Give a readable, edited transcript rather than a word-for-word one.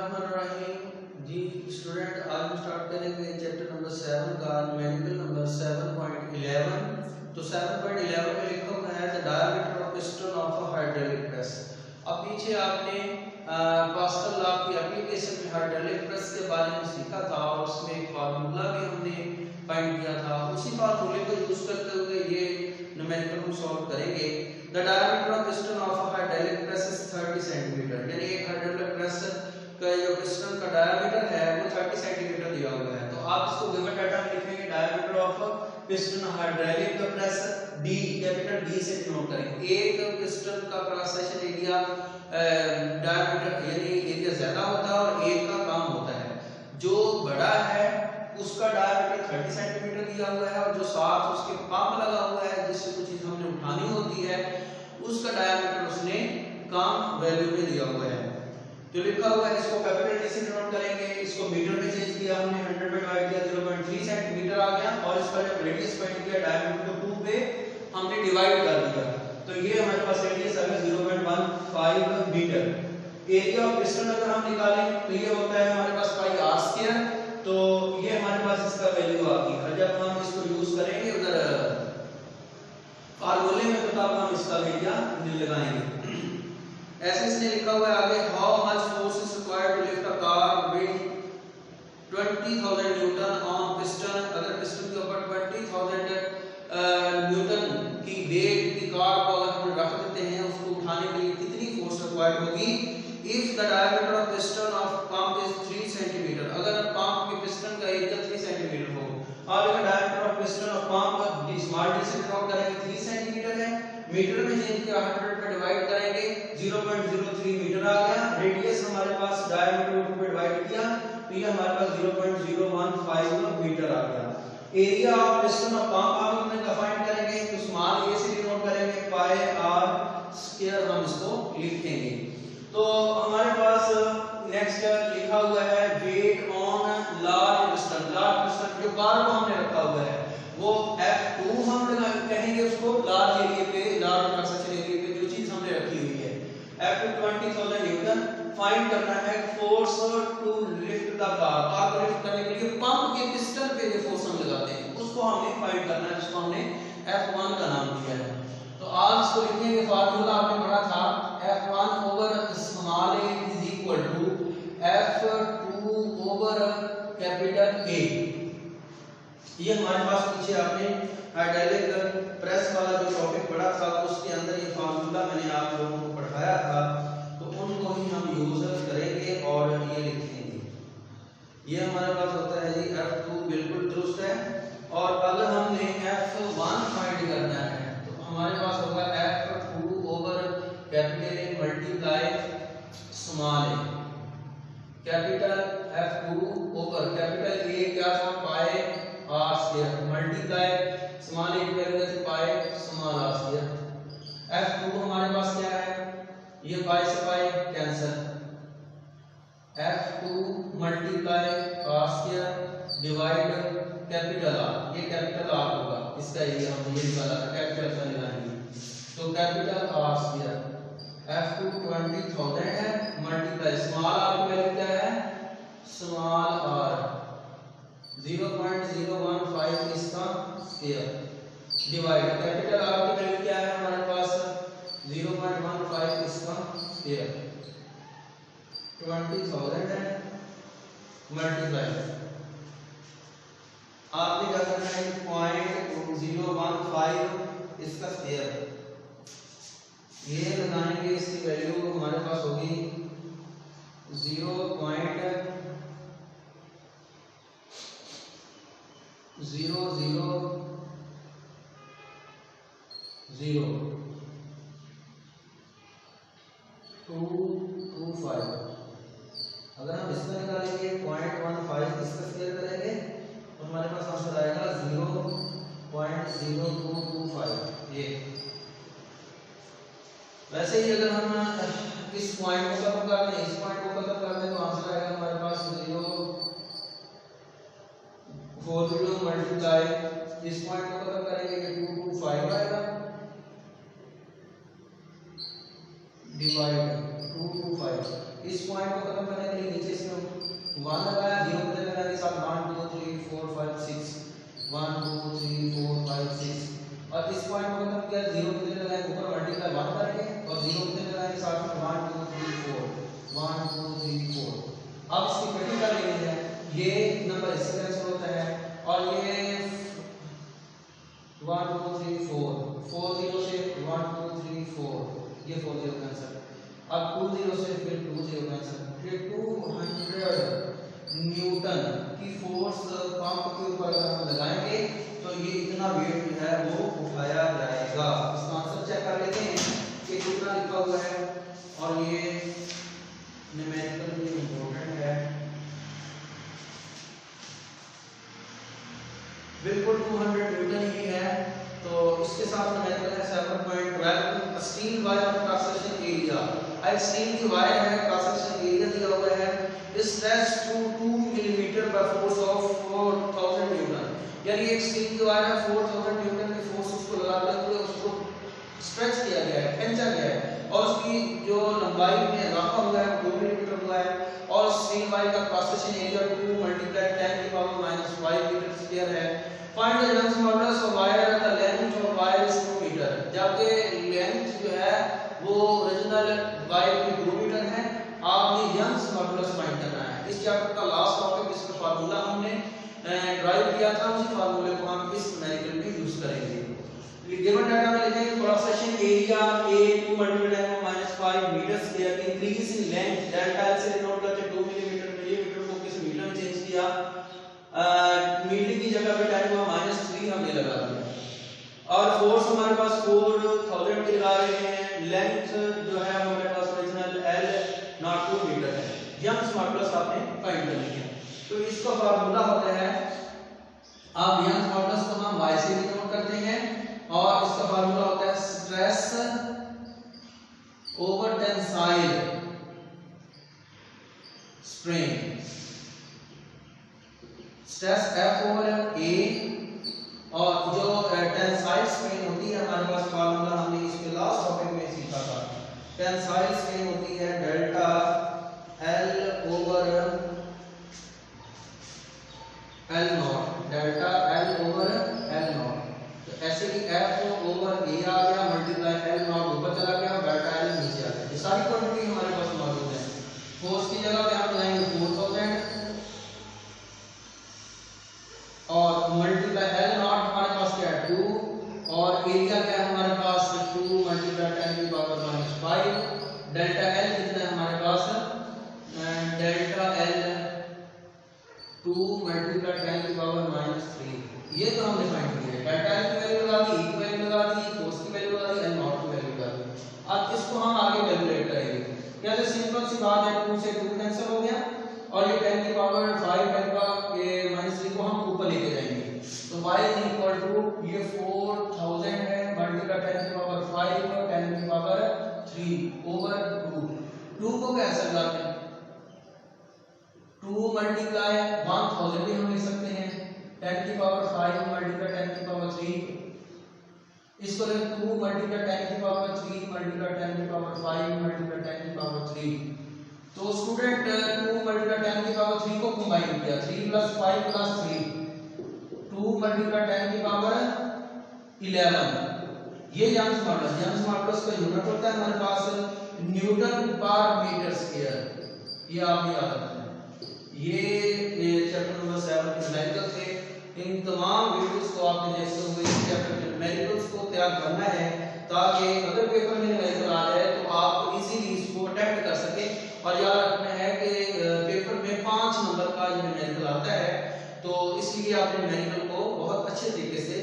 बिस्मिल्लाहिर्रहमानिर्रहीम जी स्टूडेंट, आज हम स्टार्ट करेंगे चैप्टर नंबर 7 का न्यूमेरिकल नंबर 7.11। तो 7.11 में लिखा हुआ है the diameter of piston of a hydraulic press. अब पीछे आपने पास्कल लॉ की एप्लीकेशन में हाइड्रोलिक प्रेस के बारे में सीखा था और उसमें एक फार्मूला भी हमने फाइंड किया था। उसी फार्मूले को यूज करते हुए ये न्यूमेरिकल हम सॉल्व करेंगे। The diameter of piston of a hydraulic press is 30 centimetre, यानी एक हाइड्रोलिक प्रेस का जो पिस्टन का डायमीटर है वो 30 सेंटीमीटर दिया हुआ है। तो आप इसको गिवन डाटा में लिखेंगे diameter of piston hydraulic press D, capital D से डिनोट करेंगे। एक पिस्टन का क्रॉस सेक्शन एरिया डायमीटर यानी एरिया ज्यादा होता है और एक का कम होता है। जो बड़ा है उसका डायमीटर 30 सेंटीमीटर दिया हुआ है और जो साथ उसके पंप लगा हुआ है जिससे कुछ चीज हमने उठानी होती है उसका डायमीटर उसने कम वैल्यू में दिया हुआ है। जो लिखा हुआ है इसको कैपिटल डी से डिनोट करेंगे। इसको मीटर में चेंज किया हमने, 100 में डिवाइड किया 0.3 सेंटीमीटर आ गया और इसका जब रेडियस फाइंड किया डायमीटर को 2 पे हमने डिवाइड कर दिया तो ये हमारे पास रेडियस आ गया 0.15 मीटर। एरिया ऑफ पिस्टन अगर हम निकालें तो ये होता है हमारे पास पाई आर स्क्वायर, तो ये हमारे पास इसका वैल्यू आ गई। और जब हम इसको यूज करेंगे उधर फार्मूले में तो तब हम इसका एरिया लगाएंगे। ऐसे इसने लिखा हुआ है आगे, how much force is required to lift a car weight 20,000 newton on piston. अगर पिस्टन के ऊपर 20,000 न्यूटन की वेट की कार को अगर हम रख देते हैं उसको उठाने के लिए कितनी फोर्स रिक्वायर्ड होगी। If the diameter of piston of pump is 3 centimetre, अगर पंप के पिस्टन का एरिया 3 सेंटीमीटर हो और अगर diameter of piston of pump small D से डिनोट करेंगे 3 सेंटीमीटर है, मीटर में चेंज किया 100 पे डिवाइड करेंगे 0.03 मीटर आ गया। रेडियस हमारे पास डायमीटर को डिवाइड किया तो ये हमारे पास 0.015 मीटर आ गया। Area of piston of pump आप हमने फाइंड करेंगे तो स्मॉल ए से डिनोट करेंगे पाई आर स्क्वायर, हम इसको लिखेंगे। तो हमारे पास नेक्स्ट लिखा हुआ है weight on large piston. Large piston जो कार को हमने रखा हुआ है वो F2 हम कहेंगे उसको, लार्ज एरिया पे लार्ज क्रॉस सेक्शन एरिया पे जो चीज हमने रखी हुई है F2 20,000 न्यूटन। फाइंड करना है force to lift the car. Car को लिफ्ट करने के लिए पंप के पिस्टन पे जो फोर्स हम लगाते हैं उसको हमने फाइंड करना है, जिसको हमने F1 का नाम दिया है। तो आज इसको लिखेंगे, फार्मूला आपने पढ़ा था F1 over small a is equal to F2 over capital A। ये हमारे पास पीछे आपने हाइड्रोलिक प्रेस वाला जो टॉपिक पढ़ा था उसके अंदर ये फार्मूला मैंने आप लोगों को पढ़ाया था, तो उनको ही हम यूज करेंगे और ये लिखेंगे। ये हमारे पास होता है जी F2 बिल्कुल दुरुस्त है। और अगर हमने F1 फाइंड करना है तो हमारे पास होगा F2 over capital A multiply small a। Capital F2 over capital A क्या था pi R square multiply small a की वैल्यू है pi small are square. F2 हमारे पास क्या है, ये पाई से pi cancel, F2 multiply R square divide capital R, ये कैपिटल आर होगा, इसका एरिया हम ये निकाला था कैपिटल का निकालेंगे तो कैपिटल आर स्क्वायर F2 20,000 है मल्टीप्लाई स्मॉल आर की वैल्यू क्या है स्मॉल आर 0.015 इसका स्क्वायर डिवाइड कैपिटल आर की वैल्यू क्या है हमारे पास 0.15 इसका स्क्वायर 20,000 है मल्टीप्लाई आपने क्या करना है 0.015 इसका स्क्वायर ये लगाएंगे, इसकी वैल्यू हमारे पास होगी 0.000 225। अगर हम इसका निकालेंगे 0.15 इसका स्क्वायर करेंगे तो हमारे पास आंसर आएगा 0.0225। ये वैसे ही अगर हम इस पॉइंट को खत्म कर दें, इस पॉइंट को खत्म कर दें तो आंसर आएगा हमारे पास 0.40 मल्टीप्लाई इस पॉइंट को खत्म करेंगे कि 225 आएगा डिवाइड 225। इस पॉइंट को खत्म करने के लिए नीचे 1 लगाया, 0 कितने लगाएंगे साथ 1 2 3 4 5 6 1 2 3 4 5 6 और इस पॉइंट को मतलब क्या 0 कितने लगाएंगे ऊपर मल्टीप्लाई 1 करके और 0 कितने लगाएंगे साथ में 1 2 3 4 1 2 3 4। अब इसकी कटिंग कर लेनी है, ये नंबर इसी तरह से होता है और ये 1 2 3 4 4 0 से 1 2 3 4 ये 4 0 कैंसिल। अब 2 0 से फिर 2 0 कैंसिल, फिर 200 न्यूटन की फोर्स पंप के ऊपर अगर हम लगाएंगे तो ये इतना वेट जो है वो उठाया जाएगा। इसका आंसर चेक कर लेते हैं कि कितना लिखा हुआ है और ये न्यूमेरिकल भी इंपॉर्टेंट है। बिल्कुल 200 न्यूटन ही है। तो इसके साथ न्यूमेरिकल है 7.12 steel wire of cross section area. एक स्टील की वायर है, क्रॉस सेक्शन एरिया दिया हुआ है, stretch to 2 millimetre by force of 4000 newton. यानी एक स्टील की वायर है 4000 न्यूटन की फोर्स उसको लगाते हुए उसको स्ट्रेच किया गया है, खींचा गया है और उसकी जो लंबाई में इजाफा हुआ है 2 मिलीमीटर हुआ है और स्टील वायर का cross section area 2 × 10⁻⁵ metre square है। Find the Young's modulus of wire at the length of wire is 2 metre. जबकि लेंथ जो है वो ओरिजिनल वायर की 2 मीटर है, आपने यंग्स मॉडुलस फाइंड करना है। इस चैप्टर का लास्ट टॉपिक इसका फार्मूला हमने ड्राइव किया था, उसी फार्मूले को हम इस न्यूमेरिकल में यूज करेंगे। गिवन डाटा में लिखेंगे cross section area A 2 × 10⁻⁵ metre square increase in length delta L से नोट करके 2 मिलीमीटर मिलीमीटर को किस मीटर में चेंज किया, मीटर की जगह पे 10⁻³ हमने लगा दिया और फोर्स हमारे पास 4000 की लगा रहे हैं। लेंथ जो है हमारे पास ओरिजिनल L नॉट 2 मीटर है। यंग्स मॉडुलस आपने फाइंड करनी है। तो इसका फार्मूला होता है, अब यंग्स मॉडुलस को हम y से भी नोट करते हैं और इसका फार्मूला होता है stress over tensile strain. Stress F over A और जो टेंसाइल स्ट्रेन होती है हमारे पास फार्मूला हमने इसके लास्ट टॉपिक में सीखा था। टेंसाइल स्ट्रेन होती है delta L over L not, delta L over L not. तो ऐसे कि F ओवर A आ गया मल्टीप्लाई L नॉट ऊपर चला गया और डेल्टा L नीचे आ गया। ये सारी क्वांटिटी हमारे पास मौजूद है। फोर्स की जगह पे हम लगाएंगे 4000 और मल्टीप्लाई L नॉट हमारे पास क्या है 2 और एरिया क्या है हमारे पास 2 × 10⁻⁵ डेल्टा L कितना है हमारे पास डेल्टा L 2 × 10⁻⁻3। ये तो हमने फाइंड किया है। डेल्टा L की वैल्यू लगा दी, की वैल्यू लगा दी, फोर्स की वैल्यू लगा दी, L नॉट की वैल्यू लगा दी। अब इसको हम आगे कैलकुलेट करेंगे। क्या तो सिंपल सी बात है, 2 से 2 कैंसिल हो गया और ये 10⁻⁵ -3 को हम ऊपर लेके जाएंगे। तो y = ये 4000 है मल्टीप्लाई 10⁻⁵ 10⁻3 ओवर 2 को कैंसिल करते हैं 2 मल्टीप्लाई 1000 भी हम लिख सकते हैं 10⁻⁵ मल्टीप्लाई 10⁻3 इसको लें 2 मल्टीप्लाई 10⁻3 मल्टीप्लाई 10⁻5 मल्टीप्लाई 10⁻3। तो स्टूडेंट 2 मल्टीप्लाई 10⁻3 को कंबाइन किया 3 + 5 + 3 2 मल्टीप्लाई 10⁻11 ये यंग्स मॉडुलस का यूनिट होता है हमारे पास न्यूटन पर मीटर स्क्वायर। ये आप याद रखना। ये चैप्टर नंबर 7 के न्यूमेरिकल थे। इन तमाम वीडियोस को आपने देखते हुए इस चैप्टर के न्यूमेरिकल्स को तैयार करना है ताकि अगर पेपर में न्यूमेरिकल आ जाए तो आप इजीली इसको अटेम्प्ट कर सके। और याद रखना है कि पेपर में 5 नंबर का ये न्यूमेरिकल आता है, तो इसलिए आपने न्यूमेरिकल को बहुत अच्छे तरीके से